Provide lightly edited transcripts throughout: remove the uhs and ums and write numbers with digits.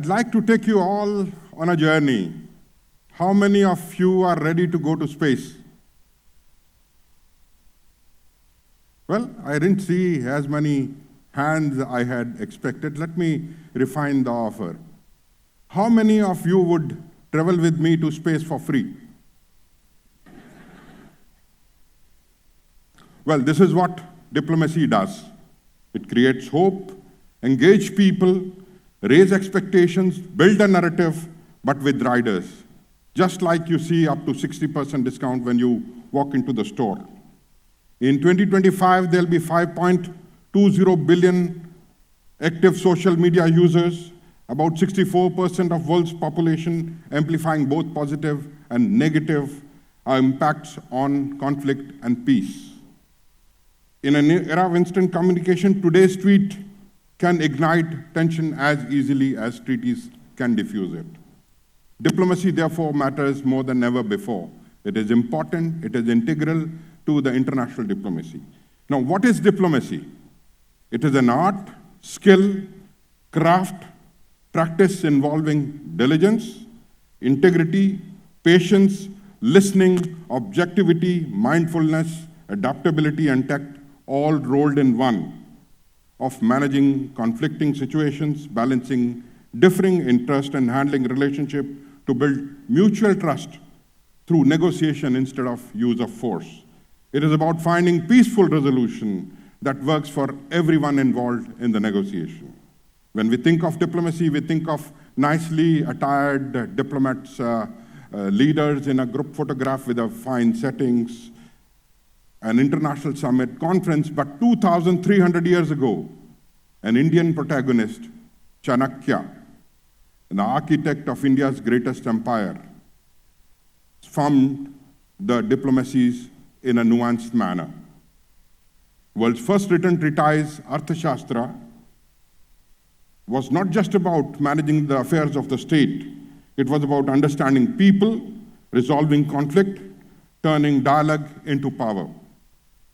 I'd like to take you all on a journey. How many of you are ready to go to space? Well, I didn't see as many hands I had expected. Let me refine the offer. How many of you would travel with me to space for free? Well, this is what diplomacy does. It creates hope, engage people, raise expectations, build a narrative, but with riders. Just like you see up to 60% discount when you walk into the store. In 2025, there'll be 5.20 billion active social media users, about 64% of world's population, amplifying both positive and negative impacts on conflict and peace. In an era of instant communication, today's tweet can ignite tension as easily as treaties can diffuse it. Diplomacy, therefore, matters more than ever before. It is important, it is integral to the international diplomacy. Now, what is diplomacy? It is an art, skill, craft, practice involving diligence, integrity, patience, listening, objectivity, mindfulness, adaptability, and tact, all rolled in one, of managing conflicting situations, balancing differing interests, and handling relationship to build mutual trust through negotiation instead of use of force. It is about finding peaceful resolution that works for everyone involved in the negotiation. When we think of diplomacy, we think of nicely attired diplomats, leaders in a group photograph with a fine settings, an international summit, conference, but 2,300 years ago, an Indian protagonist, Chanakya, the architect of India's greatest empire, formed the diplomacies in a nuanced manner. World's first written treatise, Arthashastra, was not just about managing the affairs of the state. It was about understanding people, resolving conflict, turning dialogue into power.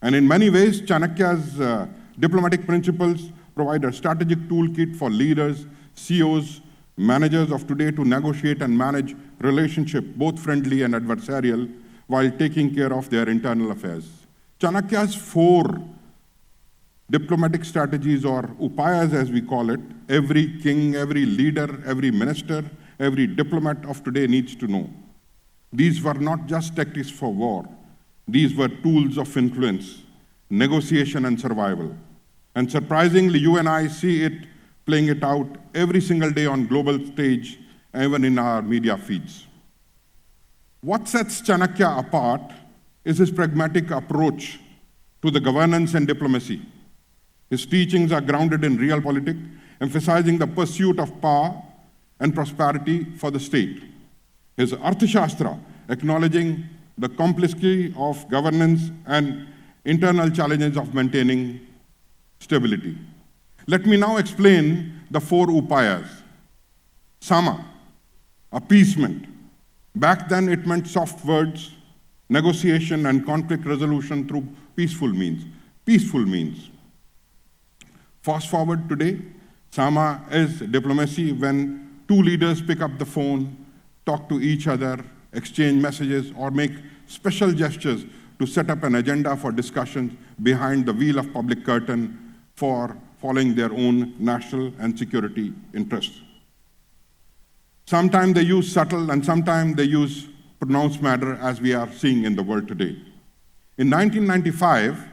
And in many ways, Chanakya's diplomatic principles provide a strategic toolkit for leaders, CEOs, managers of today to negotiate and manage relationships, both friendly and adversarial, while taking care of their internal affairs. Chanakya's 4 diplomatic strategies, or upayas as we call it, every king, every leader, every minister, every diplomat of today needs to know. These were not just tactics for war. These were tools of influence, negotiation, and survival. And surprisingly, you and I see it playing it out every single day on global stage, even in our media feeds. What sets Chanakya apart is his pragmatic approach to the governance and diplomacy. His teachings are grounded in real politics, emphasizing the pursuit of power and prosperity for the state. His Arthashastra, acknowledging the complexity of governance and internal challenges of maintaining stability. Let me now explain the 4 upayas. Sama, appeasement. Back then it meant soft words, negotiation, and conflict resolution through peaceful means. Peaceful means. Fast forward today, Sama is diplomacy when 2 leaders pick up the phone, talk to each other, exchange messages, or make special gestures to set up an agenda for discussions behind the wheel of public curtain for following their own national and security interests. Sometimes they use subtle and sometimes they use pronounced matter, as we are seeing in the world today. In 1995,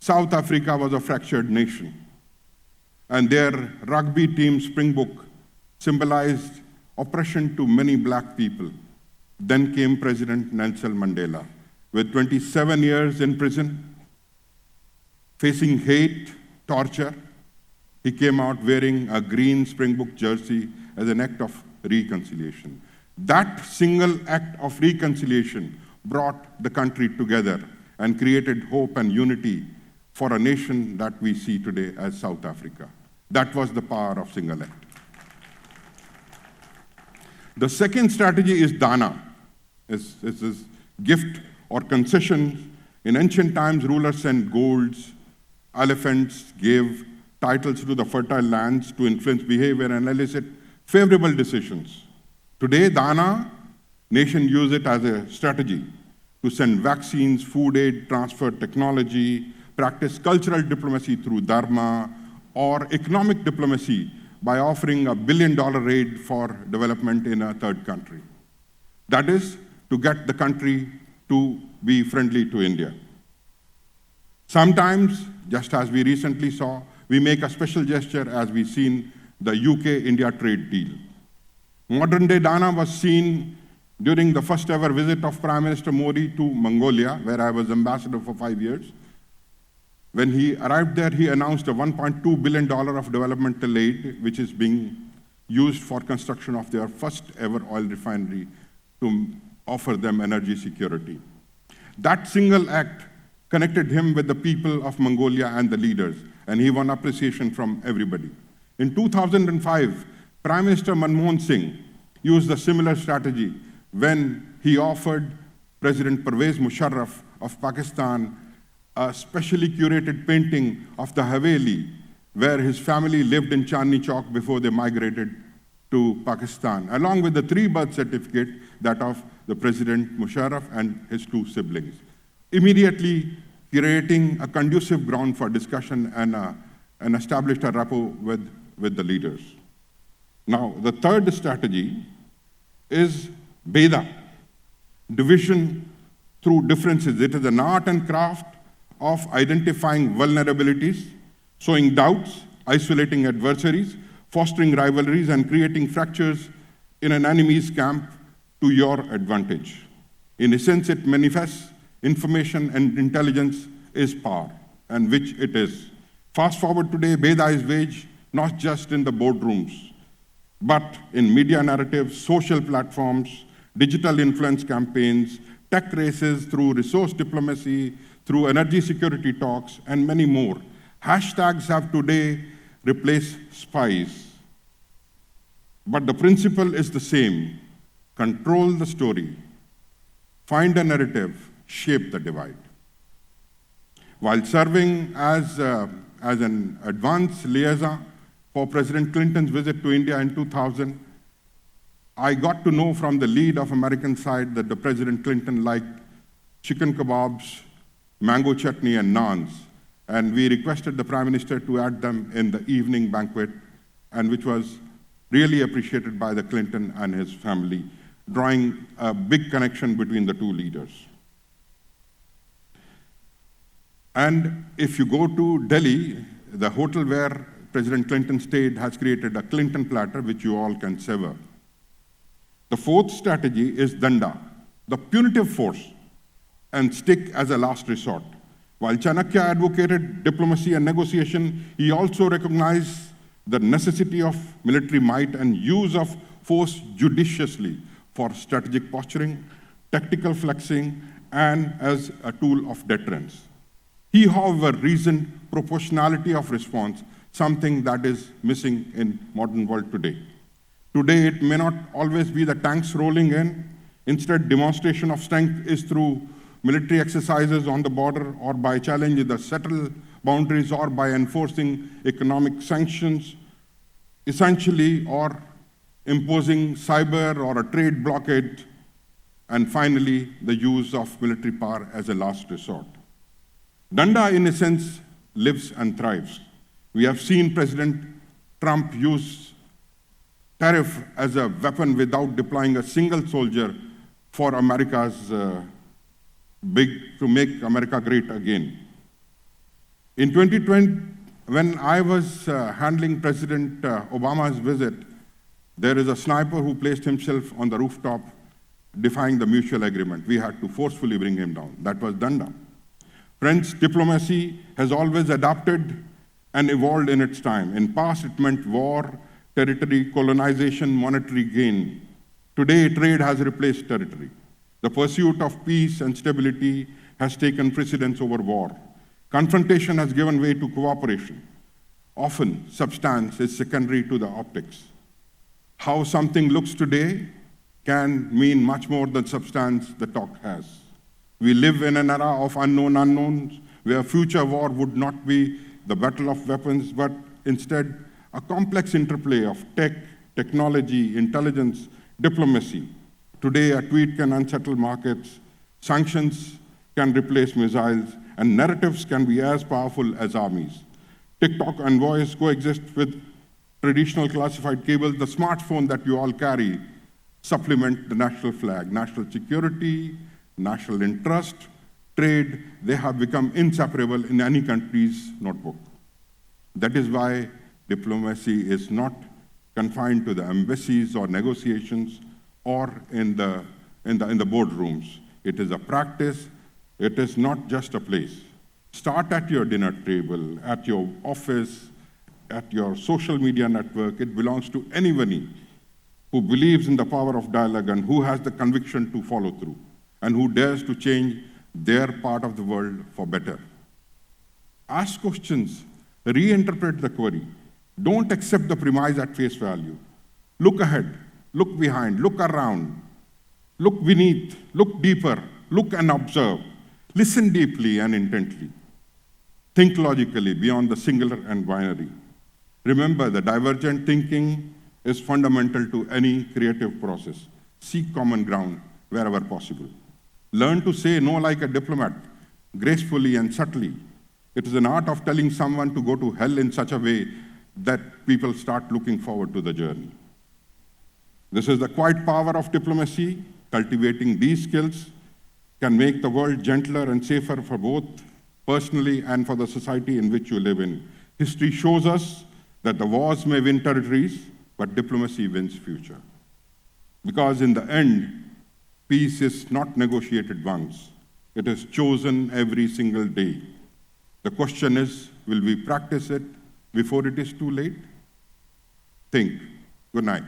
South Africa was a fractured nation, and their rugby team Springbok symbolized oppression to many black people. Then came President Nelson Mandela, with 27 years in prison, facing hate, torture. He came out wearing a green Springbok jersey as an act of reconciliation. That single act of reconciliation brought the country together and created hope and unity for a nation that we see today as South Africa. That was the power of single act. The second strategy is Dhana. It's gift or concession. In ancient times, rulers sent golds, elephants gave titles to the fertile lands to influence behavior and elicit favorable decisions. Today, Dhana nation use it as a strategy to send vaccines, food aid, transfer technology, practice cultural diplomacy through dharma, or economic diplomacy by offering $1 billion aid for development in a third country. That is, to get the country to be friendly to India. Sometimes, just as we recently saw, we make a special gesture as we've seen the UK-India trade deal. Modern-day Dana was seen during the first ever visit of Prime Minister Modi to Mongolia, where I was ambassador for 5 years. When he arrived there, he announced a $1.2 billion of developmental aid, which is being used for construction of their first ever oil refinery to offer them energy security. That single act connected him with the people of Mongolia and the leaders, and he won appreciation from everybody. In 2005, Prime Minister Manmohan Singh used a similar strategy when he offered President Pervez Musharraf of Pakistan a specially curated painting of the Haveli, where his family lived in Chandni Chowk before they migrated to Pakistan, along with the 3 birth certificate, that of the President Musharraf and his 2 siblings, immediately creating a conducive ground for discussion and established a rapport with the leaders. Now, the third strategy is Bheda, division through differences. It is an art and craft of identifying vulnerabilities, sowing doubts, isolating adversaries, fostering rivalries, and creating fractures in an enemy's camp to your advantage. In essence, it manifests information and intelligence is power, and which it is. Fast forward today, Bheda is waged not just in the boardrooms, but in media narratives, social platforms, digital influence campaigns, tech races, through resource diplomacy, through energy security talks, and many more. Hashtags have today replaced spies. But the principle is the same. Control the story, find a narrative, shape the divide. While serving as an advance liaison for President Clinton's visit to India in 2000, I got to know from the lead of American side that the President Clinton liked chicken kebabs, mango chutney, and naans. And we requested the Prime Minister to add them in the evening banquet, and which was really appreciated by the Clinton and his family, drawing a big connection between the 2 leaders. And if you go to Delhi, the hotel where President Clinton stayed has created a Clinton platter, which you all can savor. The 4th strategy is Danda, the punitive force, and stick as a last resort. While Chanakya advocated diplomacy and negotiation, he also recognized the necessity of military might and use of force judiciously for strategic posturing, tactical flexing, and as a tool of deterrence. He, however, reasoned proportionality of response, something that is missing in modern world today. Today, it may not always be the tanks rolling in. Instead, demonstration of strength is through military exercises on the border, or by challenging the settled boundaries, or by enforcing economic sanctions, essentially, or imposing cyber or a trade blockade, and finally, the use of military power as a last resort. Danda, in a sense, lives and thrives. We have seen President Trump use tariff as a weapon without deploying a single soldier for America's to make America great again. In 2020, when I was handling President Obama's visit, there is a sniper who placed himself on the rooftop defying the mutual agreement. We had to forcefully bring him down. That was Danda. Friends, diplomacy has always adapted and evolved in its time. In past, it meant war, territory, colonization, monetary gain. Today, trade has replaced territory. The pursuit of peace and stability has taken precedence over war. Confrontation has given way to cooperation. Often, substance is secondary to the optics. How something looks today can mean much more than substance the talk has. We live in an era of unknown unknowns, where future war would not be the battle of weapons, but instead a complex interplay of tech, technology, intelligence, diplomacy. Today, a tweet can unsettle markets, sanctions can replace missiles, and narratives can be as powerful as armies. TikTok envoys coexist with traditional classified cables. The smartphone that you all carry supplement the national flag. National security, national interest, trade, they have become inseparable in any country's notebook. That is why diplomacy is not confined to the embassies or negotiations or in the boardrooms. It is a practice. It is not just a place. Start at your dinner table, at your office, at your social media network. It belongs to anybody who believes in the power of dialogue and who has the conviction to follow through and who dares to change their part of the world for better. Ask questions, reinterpret the query. Don't accept the premise at face value. Look ahead, look behind, look around, look beneath, look deeper, look and observe. Listen deeply and intently. Think logically beyond the singular and binary. Remember, the divergent thinking is fundamental to any creative process. Seek common ground wherever possible. Learn to say no like a diplomat, gracefully and subtly. It is an art of telling someone to go to hell in such a way that people start looking forward to the journey. This is the quiet power of diplomacy. Cultivating these skills can make the world gentler and safer for both personally and for the society in which you live in. History shows us that the wars may win territories, but diplomacy wins future. Because in the end, peace is not negotiated once. It is chosen every single day. The question is, will we practice it before it is too late? Think. Good night.